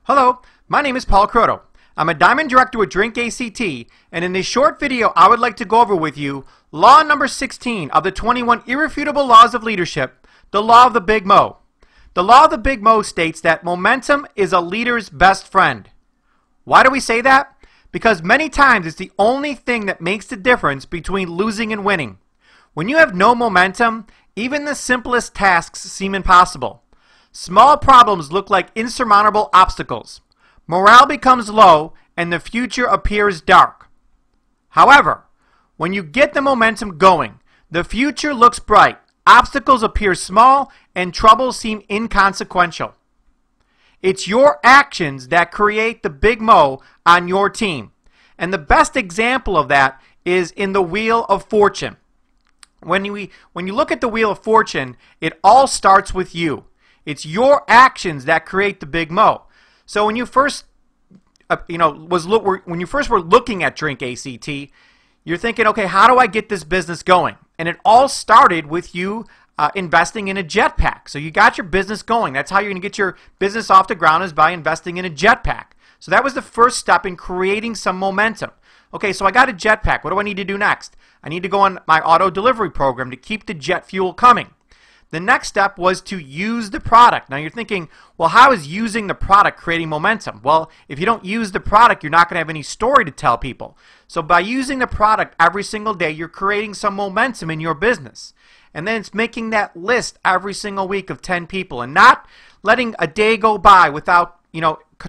Hello, my name is Paul Croto. I'm a Diamond Director with Drink ACT, and in this short video I would like to go over with you law number 16 of the 21 irrefutable laws of leadership, the law of the Big Mo. The law of the Big Mo states that momentum is a leader's best friend. Why do we say that? Because many times it's the only thing that makes the difference between losing and winning. When you have no momentum, even the simplest tasks seem impossible. Small problems look like insurmountable obstacles. Morale becomes low and the future appears dark. However, when you get the momentum going, the future looks bright, obstacles appear small, and troubles seem inconsequential. It's your actions that create the Big Mo on your team. And the best example of that is in the Wheel of Fortune. When you look at the Wheel of Fortune, it all starts with you. It's your actions that create the Big Mo. So when you first, when you first were looking at Drink ACT, you're thinking, okay, how do I get this business going? And it all started with you investing in a jetpack. So you got your business going. That's how you're going to get your business off the ground, is by investing in a jetpack. So that was the first step in creating some momentum. Okay, so I got a jetpack. What do I need to do next? I need to go on my auto delivery program to keep the jet fuel coming. The next step was to use the product. Now you're thinking, well, how is using the product creating momentum? Well, if you don't use the product, you're not going to have any story to tell people. So by using the product every single day, you're creating some momentum in your business. And then it's making that list every single week of 10 people and not letting a day go by without,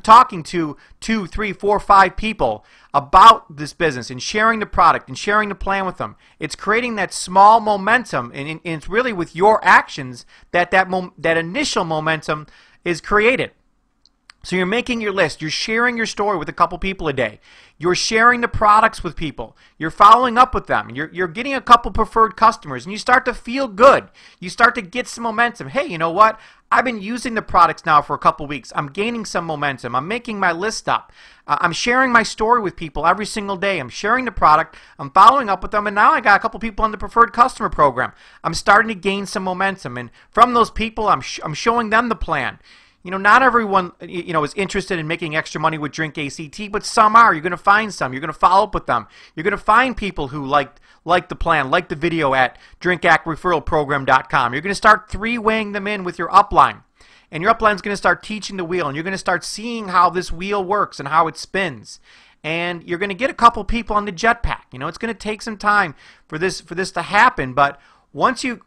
talking to 2, 3, 4, 5 people about this business and sharing the product and sharing the plan with them. It's creating that small momentum, and it's really with your actions that initial momentum is created. So you're making your list, you're sharing your story with a couple people a day, you're sharing the products with people, you're following up with them, you're getting a couple preferred customers, and you start to feel good. You start to get some momentum. Hey, you know what? I've been using the products now for a couple weeks. I'm gaining some momentum. I'm making my list up. I'm sharing my story with people every single day. I'm sharing the product. I'm following up with them, and now I got a couple people on the preferred customer program. I'm starting to gain some momentum, and from those people, I'm showing them the plan. Not everyone, is interested in making extra money with Drink ACT, but some are. You're going to find some. You're going to follow up with them. You're going to find people who like the plan, like the video at drinkactreferralprogram.com. You're going to start three-weighing them in with your upline. And your upline is going to start teaching the wheel, and you're going to start seeing how this wheel works and how it spins. And you're going to get a couple people on the jetpack. It's going to take some time for this to happen, but once you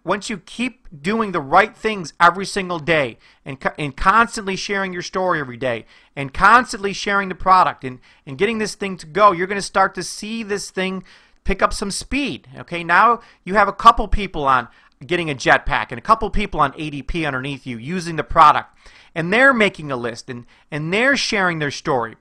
keep doing the right things every single day and constantly sharing your story every day and constantly sharing the product and getting this thing to go, you're going to start to see this thing pick up some speed. Okay, now you have a couple people on getting a jetpack and a couple people on ADP underneath you using the product, and they're making a list and they're sharing their story.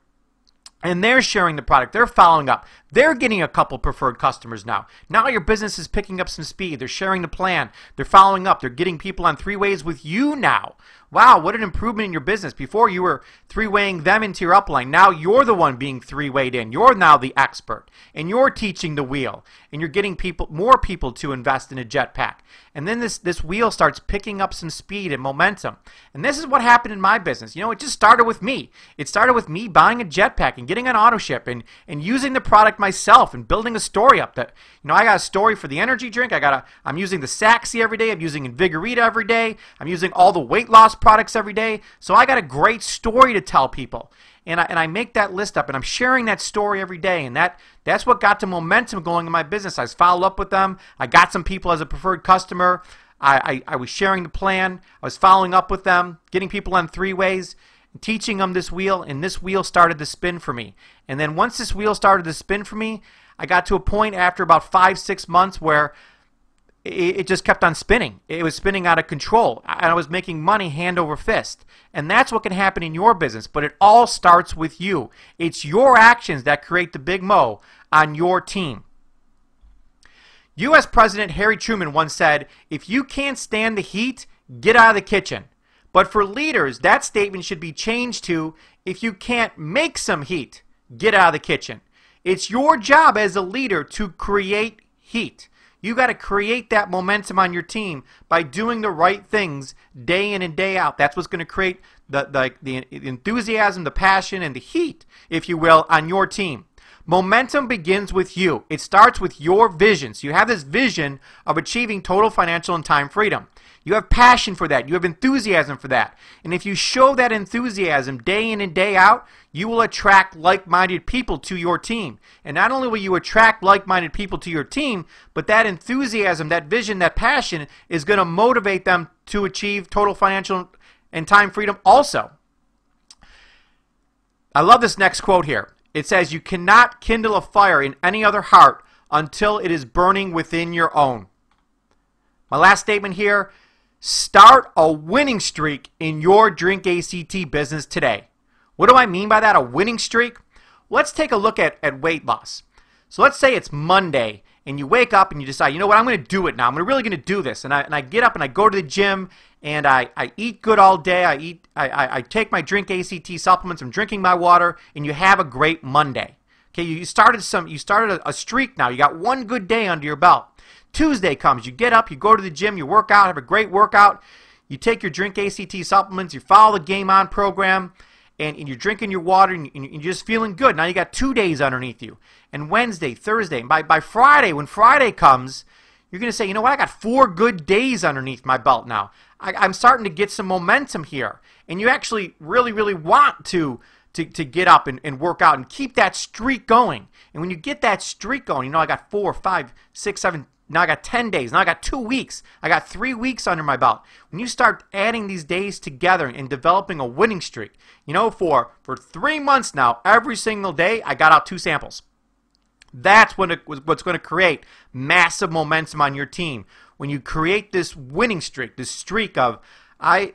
And they're sharing the product. They're following up. They're getting a couple preferred customers now. Now your business is picking up some speed. They're sharing the plan. They're following up. They're getting people on three-ways with you now. Wow, what an improvement in your business. Before you were three-weighing them into your upline. Now you're the one being three-weighed in. You're now the expert. And you're teaching the wheel. And you're getting more people to invest in a jetpack. And then this wheel starts picking up some speed and momentum. And this is what happened in my business. It just started with me. It started with me buying a jetpack and getting an auto ship and using the product myself and building a story up. That I got a story for the energy drink. I'm using the Saxy every day. I'm using Invigorita every day. I'm using all the weight loss products every day. So I got a great story to tell people. And I make that list up, and I'm sharing that story every day, and that's what got the momentum going in my business. I followed up with them. I got some people as a preferred customer. I was sharing the plan. I was following up with them, getting people on three-ways, teaching them this wheel, and this wheel started to spin for me. And then once this wheel started to spin for me, I got to a point after about 5-6 months where it just kept on spinning. It was spinning out of control, and I was making money hand over fist. And that's what can happen in your business, but it all starts with you. It's your actions that create the Big Mo on your team. U.S. President Harry Truman once said, "If you can't stand the heat, get out of the kitchen." But for leaders, that statement should be changed to, "If you can't make some heat, get out of the kitchen." It's your job as a leader to create heat. You got to create that momentum on your team by doing the right things day in and day out. That's what's going to create the enthusiasm, the passion, and the heat, if you will, on your team. Momentum begins with you. It starts with your vision. So you have this vision of achieving total financial and time freedom. You have passion for that. You have enthusiasm for that. And if you show that enthusiasm day in and day out, you will attract like-minded people to your team. And not only will you attract like-minded people to your team, but that enthusiasm, that vision, that passion is going to motivate them to achieve total financial and time freedom also. I love this next quote here. It says, "You cannot kindle a fire in any other heart until it is burning within your own." My last statement here, start a winning streak in your Drink ACT business today. What do I mean by that, a winning streak? Let's take a look at weight loss. So let's say it's Monday and you wake up and you decide, you know what, I'm going to do it now. I'm really going to do this. And I get up and I go to the gym and I eat good all day. I take my Drink ACT supplements. I'm drinking my water, and you have a great Monday. Okay, you started a streak now. You got one good day under your belt. Tuesday comes, you get up, you go to the gym, you work out, have a great workout. You take your Drink ACT supplements, you follow the Game On program, and you're drinking your water, and you're just feeling good. Now you got 2 days underneath you. And Wednesday, Thursday, and by Friday, when Friday comes, you're going to say, you know what, I got 4 good days underneath my belt now. I'm starting to get some momentum here. And you actually really, really want to get up and work out and keep that streak going. And when you get that streak going, you know, I got 4, 5, 6, 7, now I got 10 days. Now I got 2 weeks. I got 3 weeks under my belt. When you start adding these days together and developing a winning streak, you know, for 3 months now, every single day, I got out 2 samples. That's what's going to create massive momentum on your team. When you create this winning streak, this streak of,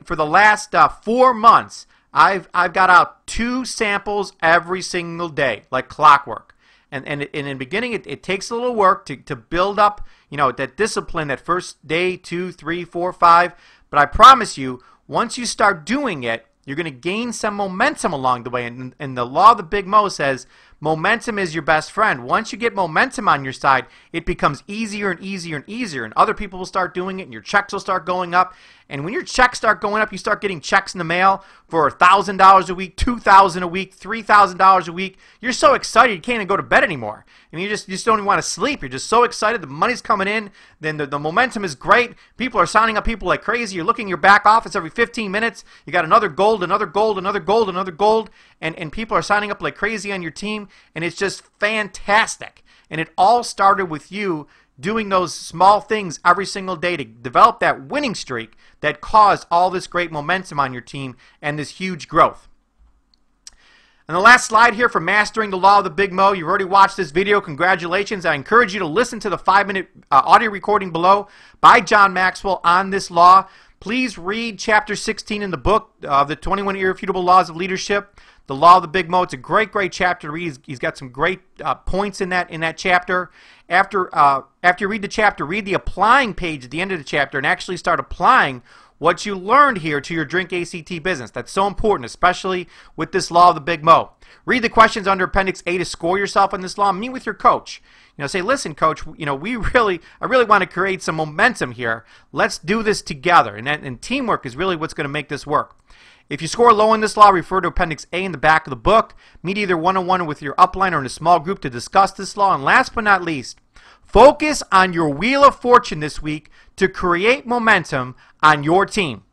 for the last 4 months, I've got out 2 samples every single day, like clockwork. And in the beginning, it takes a little work to build up, you know, that discipline, that first day, 2, 3, 4, 5. But I promise you, once you start doing it, you're going to gain some momentum along the way. And the law of the Big Mo says momentum is your best friend. Once you get momentum on your side, it becomes easier and easier and easier. And other people will start doing it, and your checks will start going up. And when your checks start going up, you start getting checks in the mail for $1,000 a week, $2,000 a week, $3,000 a week. You're so excited you can't even go to bed anymore. And you just don't even want to sleep. You're just so excited. The money's coming in. Then the momentum is great. People are signing up people like crazy. You're looking at your back office every 15 minutes. You got another gold, another gold, another gold, another gold. And people are signing up like crazy on your team. And it's just fantastic. And it all started with you doing those small things every single day to develop that winning streak that caused all this great momentum on your team and this huge growth. And the last slide here for Mastering the Law of the Big Mo. You've already watched this video. Congratulations. I encourage you to listen to the 5-minute audio recording below by John Maxwell on this law. Please read Chapter 16 in the book of the 21 Irrefutable Laws of Leadership, The Law of the Big Mo. It's a great, great chapter to read. He's got some great points in that chapter. After you read the chapter, read the applying page at the end of the chapter and actually start applying what you learned here to your Drink ACT business. That's so important, especially with this Law of the Big Mo. Read the questions under Appendix A to score yourself on this law. Meet with your coach. You know, say, listen, coach, you know, I really want to create some momentum here. Let's do this together. And teamwork is really what's going to make this work. If you score low in this law, refer to Appendix A in the back of the book. Meet either one-on-one with your upline or in a small group to discuss this law. And last but not least, focus on your Wheel of Fortune this week to create momentum on your team.